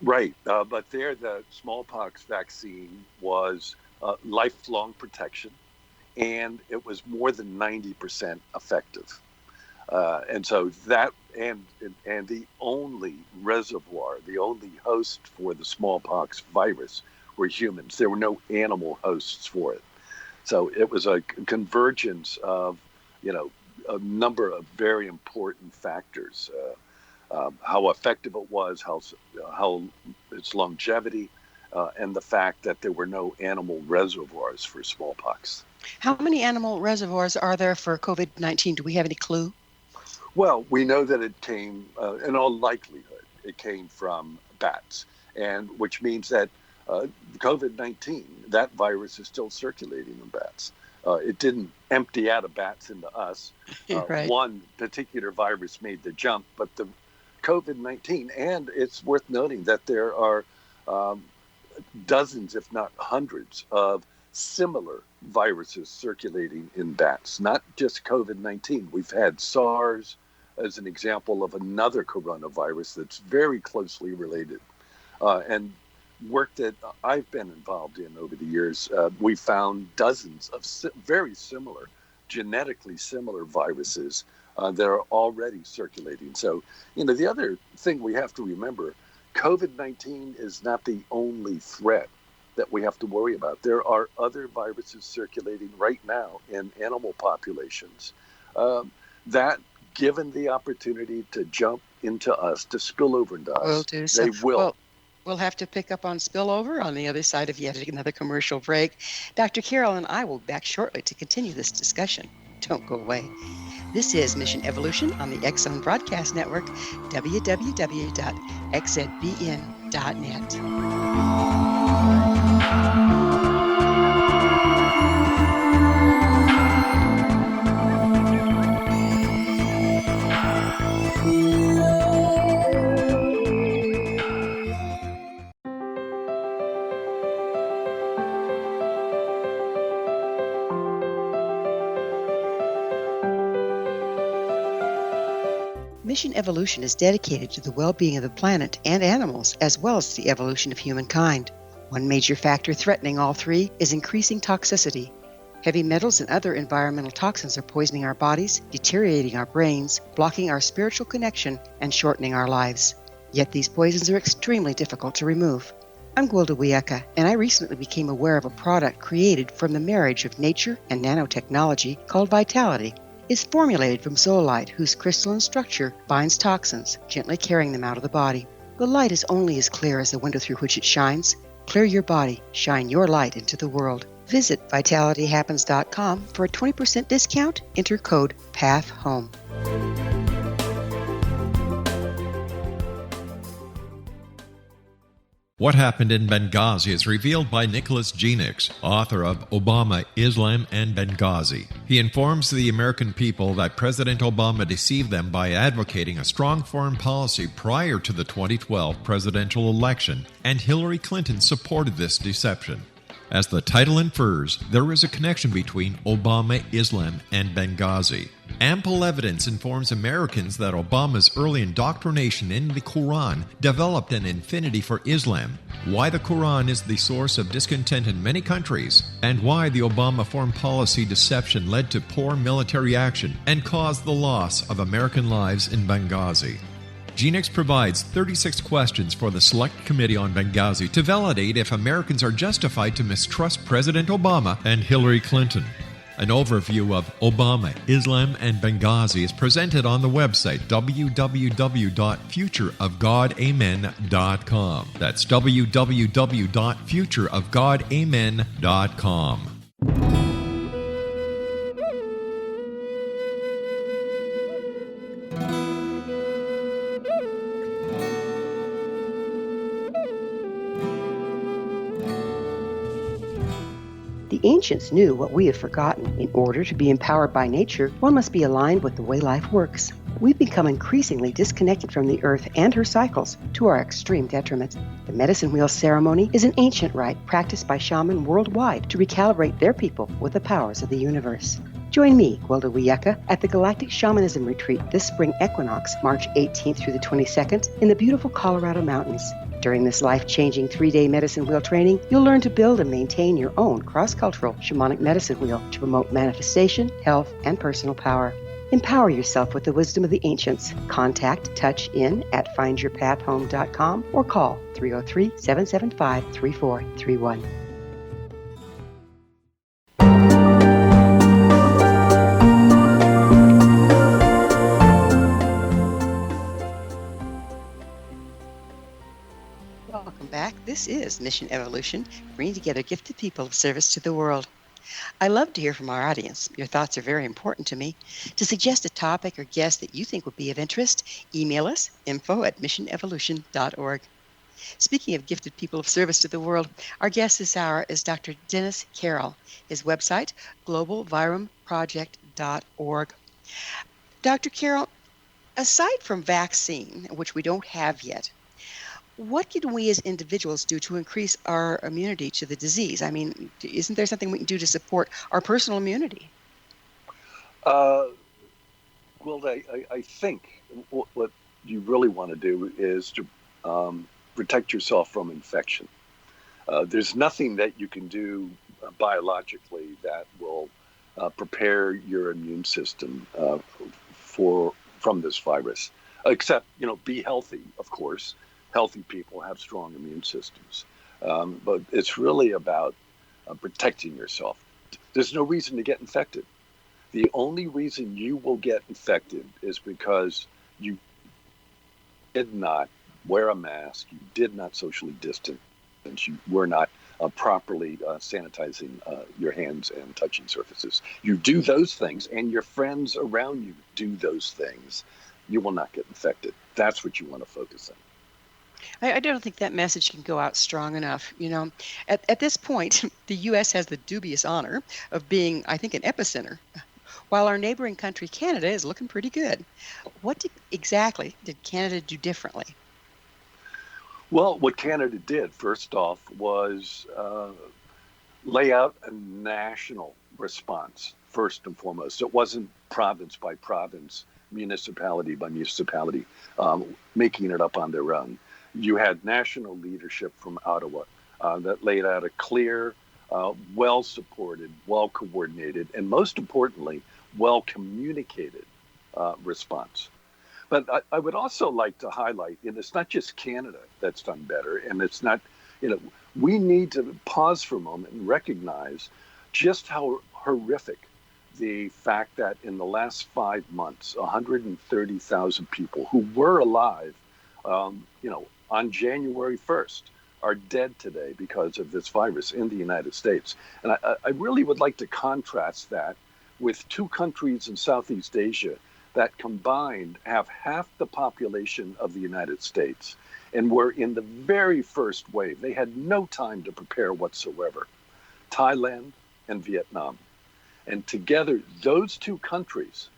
right. But there, the smallpox vaccine was lifelong protection, and it was more than 90% effective. And so that, and the only reservoir, the only host for the smallpox virus were humans. There were no animal hosts for it. So it was a convergence of, a number of very important factors. How effective it was, how its longevity, and the fact that there were no animal reservoirs for smallpox. How many animal reservoirs are there for COVID-19? Do we have any clue? Well, we know that it came, in all likelihood, it came from bats, and which means that COVID-19, that virus is still circulating in bats. It didn't empty out of bats into us. Right. One particular virus made the jump, but the COVID-19, and it's worth noting that there are dozens, if not hundreds, of similar viruses circulating in bats, not just COVID-19. We've had SARS as an example of another coronavirus that's very closely related. And work that I've been involved in over the years, we found dozens of very similar, genetically similar viruses that are already circulating. So, the other thing we have to remember, COVID-19 is not the only threat that we have to worry about. There are other viruses circulating right now in animal populations that given the opportunity to jump into us, to spill over into Will us, do so. they will. Well, we'll have to pick up on spillover on the other side of yet another commercial break. Dr. Carroll and I will be back shortly to continue this discussion. Don't go away. This is Mission Evolution on the X Zone Broadcast Network, www.xzbn.net. Mission Evolution is dedicated to the well-being of the planet and animals, as well as the evolution of humankind. One major factor threatening all three is increasing toxicity. Heavy metals and other environmental toxins are poisoning our bodies, deteriorating our brains, blocking our spiritual connection, and shortening our lives. Yet these poisons are extremely difficult to remove. I'm Gwilda Wiyaka, and I recently became aware of a product created from the marriage of nature and nanotechnology called Vitality. It's formulated from zoolite, whose crystalline structure binds toxins, gently carrying them out of the body. The light is only as clear as the window through which it shines. Clear your body, shine your light into the world. Visit vitalityhappens.com for a 20% discount. Enter code PATHHOME. What happened in Benghazi is revealed by Nicholas Genix, author of Obama, Islam, and Benghazi. He informs the American people that President Obama deceived them by advocating a strong foreign policy prior to the 2012 presidential election, and Hillary Clinton supported this deception. As the title infers, there is a connection between Obama, Islam, and Benghazi. Ample evidence informs Americans that Obama's early indoctrination in the Quran developed an affinity for Islam, why the Quran is the source of discontent in many countries, and why the Obama foreign policy deception led to poor military action and caused the loss of American lives in Benghazi. Genix provides 36 questions for the Select Committee on Benghazi to validate if Americans are justified to mistrust President Obama and Hillary Clinton. An overview of Obama, Islam, and Benghazi is presented on the website www.futureofgodamen.com. That's www.futureofgodamen.com. The ancients knew what we have forgotten. In order to be empowered by nature, one must be aligned with the way life works. We've become increasingly disconnected from the earth and her cycles, to our extreme detriment. The medicine wheel ceremony is an ancient rite practiced by shamans worldwide to recalibrate their people with the powers of the universe. Join me, Gwilda Wiyaka, at the Galactic Shamanism Retreat this spring equinox, March 18th through the 22nd, in the beautiful Colorado Mountains. During this life-changing 3-day medicine wheel training, you'll learn to build and maintain your own cross-cultural shamanic medicine wheel to promote manifestation, health, and personal power. Empower yourself with the wisdom of the ancients. Contact Touch In at findyourpathhome.com or call 303-775-3431. Welcome back. This is Mission Evolution, bringing together gifted people of service to the world. I love to hear from our audience. Your thoughts are very important to me. To suggest a topic or guest that you think would be of interest, email us, info@missionevolution.org. Speaking of gifted people of service to the world, our guest this hour is Dr. Dennis Carroll. His website, globalviromeproject.org. Dr. Carroll, aside from vaccine, which we don't have yet, what can we as individuals do to increase our immunity to the disease? I mean, isn't there something we can do to support our personal immunity? Well, I think what you really want to do is to protect yourself from infection. There's nothing that you can do biologically that will prepare your immune system from this virus, except, be healthy, of course. Healthy people have strong immune systems. But it's really about protecting yourself. There's no reason to get infected. The only reason you will get infected is because you did not wear a mask, you did not socially distance, you were not properly sanitizing your hands and touching surfaces. You do those things, and your friends around you do those things, you will not get infected. That's what you want to focus on. I don't think that message can go out strong enough. At this point, the U.S. has the dubious honor of being, I think, an epicenter, while our neighboring country, Canada, is looking pretty good. Exactly did Canada do differently? Well, what Canada did, first off, was lay out a national response, first and foremost. It wasn't province by province, municipality by municipality, making it up on their own. You had national leadership from Ottawa that laid out a clear, well-supported, well-coordinated, and most importantly, well-communicated response. But I would also like to highlight, and it's not just Canada that's done better, and it's not, we need to pause for a moment and recognize just how horrific the fact that in the last 5 months, 130,000 people who were alive, on January 1st are dead today because of this virus in the United States. And I really would like to contrast that with two countries in Southeast Asia that combined have half the population of the United States and were in the very first wave. They had no time to prepare whatsoever. Thailand and Vietnam. And together, those two countries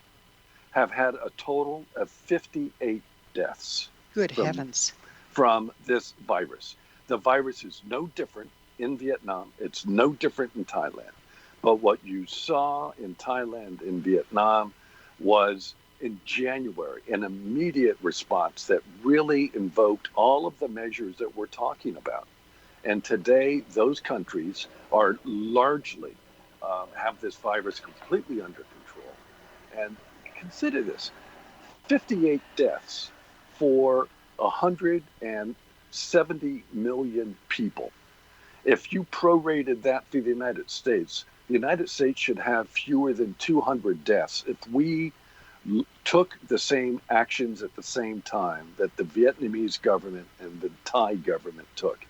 have had a total of 58 deaths. Good heavens. From this virus. The virus is no different in Vietnam. It's no different in Thailand. But what you saw in Thailand and Vietnam was in January, an immediate response that really invoked all of the measures that we're talking about. And today, those countries are largely have this virus completely under control. And consider this, 58 deaths for 170 million people. If you prorated that for the United States should have fewer than 200 deaths if we took the same actions at the same time that the Vietnamese government and the Thai government took.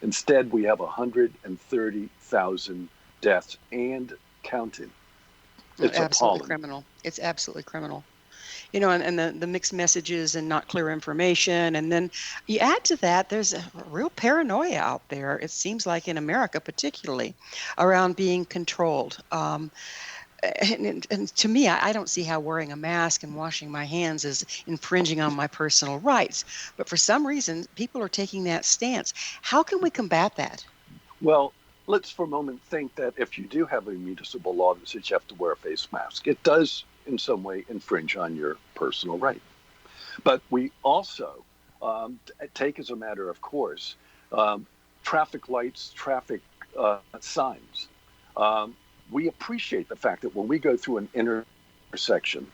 Instead, we have 130,000 deaths and counting. It's absolutely appalling. Criminal. It's absolutely criminal. And the mixed messages and not clear information. And then you add to that, there's a real paranoia out there, it seems like in America particularly, around being controlled. And to me, I don't see how wearing a mask and washing my hands is infringing on my personal rights. But for some reason, people are taking that stance. How can we combat that? Well, let's for a moment think that if you do have a municipal law that says you have to wear a face mask, it does in some way infringe on your personal right. But we also take as a matter of course traffic lights, traffic signs. We appreciate the fact that when we go through an intersection,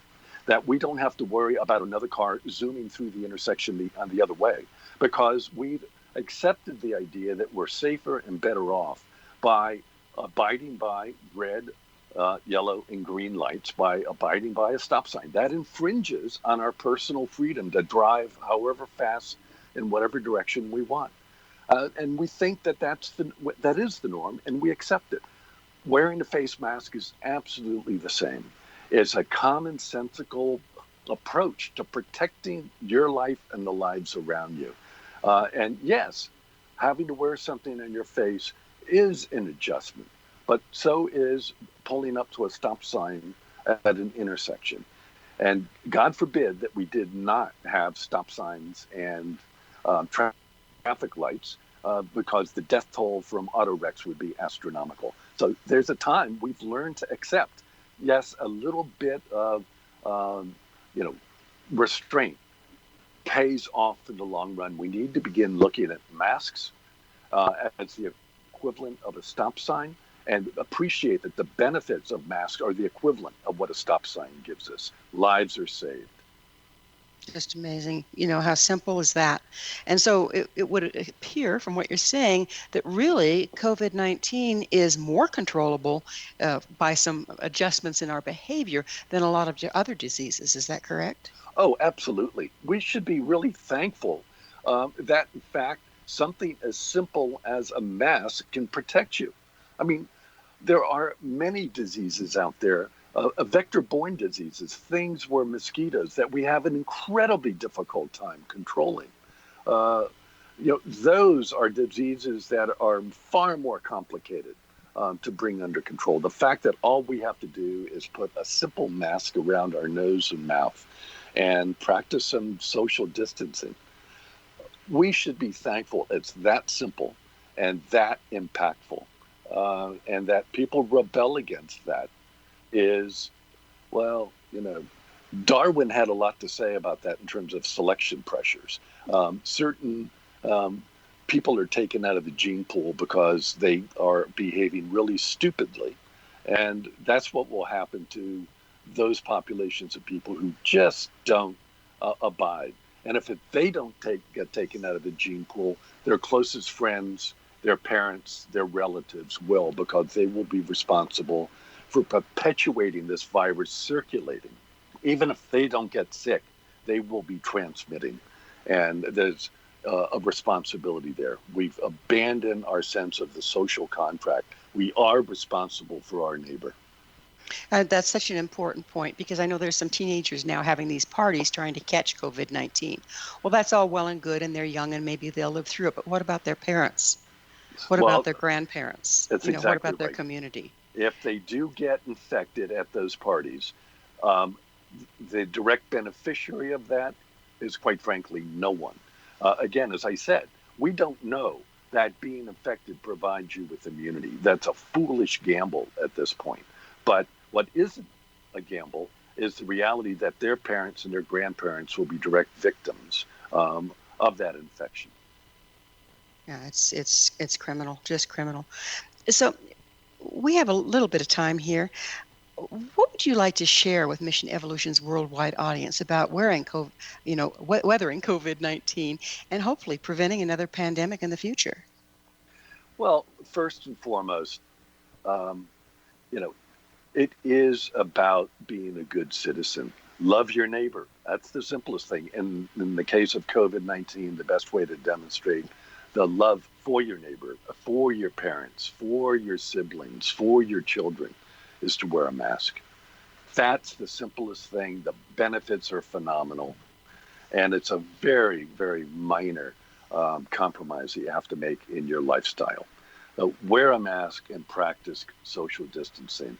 that we don't have to worry about another car zooming through the intersection on the other way, because we've accepted the idea that we're safer and better off by abiding by red, yellow, and green lights, by abiding by a stop sign. That infringes on our personal freedom to drive however fast in whatever direction we want. And we think that that is the norm, and we accept it. Wearing a face mask is absolutely the same. It's a commonsensical approach to protecting your life and the lives around you. And yes, having to wear something on your face is an adjustment, but so is pulling up to a stop sign at an intersection. And God forbid that we did not have stop signs and traffic lights, because the death toll from auto wrecks would be astronomical. So there's a time we've learned to accept, yes, a little bit of restraint pays off in the long run. We need to begin looking at masks as the equivalent of a stop sign, and appreciate that the benefits of masks are the equivalent of what a stop sign gives us. Lives are saved. Just amazing. How simple is that? And so it would appear from what you're saying that really COVID-19 is more controllable by some adjustments in our behavior than a lot of other diseases. Is that correct? Oh, absolutely. We should be really thankful that, in fact, something as simple as a mask can protect you. I mean, there are many diseases out there, vector-borne diseases, things where mosquitoes that we have an incredibly difficult time controlling. Uh, those are diseases that are far more complicated to bring under control. The fact that all we have to do is put a simple mask around our nose and mouth and practice some social distancing. We should be thankful it's that simple and that impactful. And that people rebel against that is, well, Darwin had a lot to say about that in terms of selection pressures. Certain people are taken out of the gene pool because they are behaving really stupidly. And that's what will happen to those populations of people who just don't abide. And if they don't get taken out of the gene pool, their closest friends, their parents, their relatives will, because they will be responsible for perpetuating this virus circulating. Even if they don't get sick, they will be transmitting. And there's a responsibility there. We've abandoned our sense of the social contract. We are responsible for our neighbor. That's such an important point because I know there's some teenagers now having these parties trying to catch COVID-19. Well, that's all well and good, and they're young and maybe they'll live through it. But what about their parents? What about Well, their grandparents? that's What exactly about their right. community? If they do get infected at those parties, um, the direct beneficiary of that is, quite frankly, no one. Again, as I said, we don't know that being infected provides you with immunity. That's a foolish gamble at this point. But what isn't a gamble is the reality that their parents and their grandparents will be direct victims of that infection. Yeah, it's criminal, just criminal. So we have a little bit of time here. What would you like to share with Mission Evolution's worldwide audience about weathering COVID-19 and hopefully preventing another pandemic in the future? Well, first and foremost, um, you know, it is about being a good citizen. Love your neighbor. That's the simplest thing. And in the case of COVID-19, the best way to demonstrate the love for your neighbor, for your parents, for your siblings, for your children is to wear a mask. That's the simplest thing. The benefits are phenomenal. And it's a very, very minor compromise that you have to make in your lifestyle. Wear a mask and practice social distancing.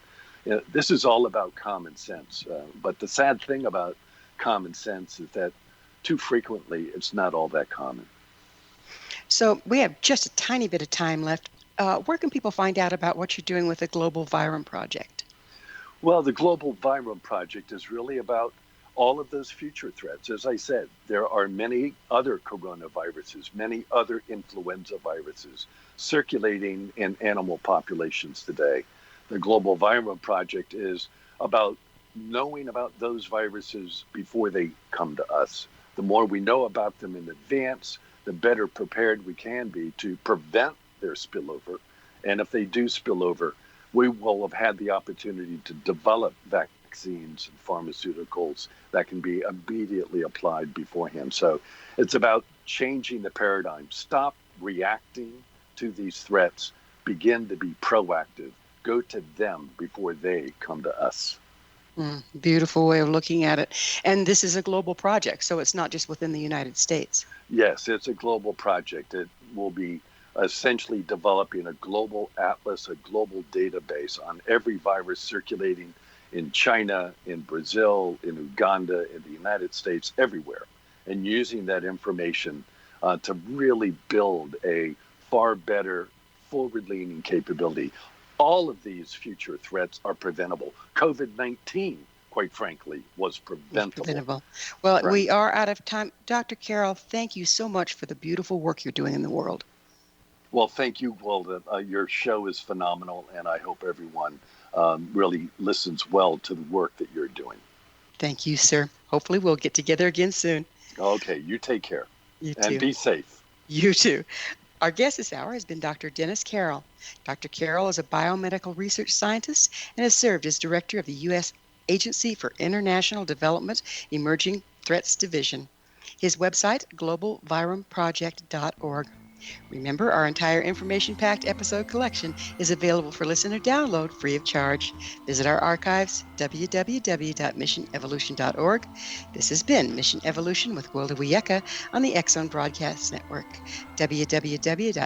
This is all about common sense. But the sad thing about common sense is that too frequently it's not all that common. So we have just a tiny bit of time left. Where can people find out about what you're doing with the Global Virome Project? Well, the Global Virome Project is really about all of those future threats. As I said, there are many other coronaviruses, many other influenza viruses circulating in animal populations today. The Global Virome Project is about knowing about those viruses before they come to us. The more we know about them in advance, the better prepared we can be to prevent their spillover. And if they do spill over, we will have had the opportunity to develop vaccines and pharmaceuticals that can be immediately applied beforehand. So it's about changing the paradigm. Stop reacting to these threats, begin to be proactive, go to them before they come to us. Beautiful way of looking at it. And this is a global project, so it's not just within the United States. Yes, it's a global project. It will be essentially developing a global atlas, a global database on every virus circulating in China, in Brazil, in Uganda, in the United States, everywhere, and using that information to really build a far better forward-leaning capability. All of these future threats are preventable. COVID-19, quite frankly, was preventable. Well, Right. we are out of time. Dr. Carroll, thank you so much for the beautiful work you're doing in the world. Well, thank you, Walda. Your show is phenomenal, and I hope everyone really listens well to the work that you're doing. Thank you, sir. Hopefully we'll get together again soon. Okay, you take care You and too. be safe. You too. Our guest this hour has been Dr. Dennis Carroll. Dr. Carroll is a biomedical research scientist and has served as director of the U.S. Agency for International Development Emerging Threats Division. His website, globalviromeproject.org. Remember, our entire information-packed episode collection is available for listener download free of charge. Visit our archives, www.missionevolution.org. This has been Mission Evolution with Gwilda Wiyaka on the X-Zone Broadcast Network, www.xzbn.net.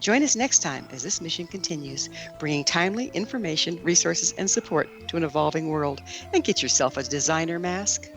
Join us next time as this mission continues, bringing timely information, resources, and support to an evolving world. And get yourself a designer mask.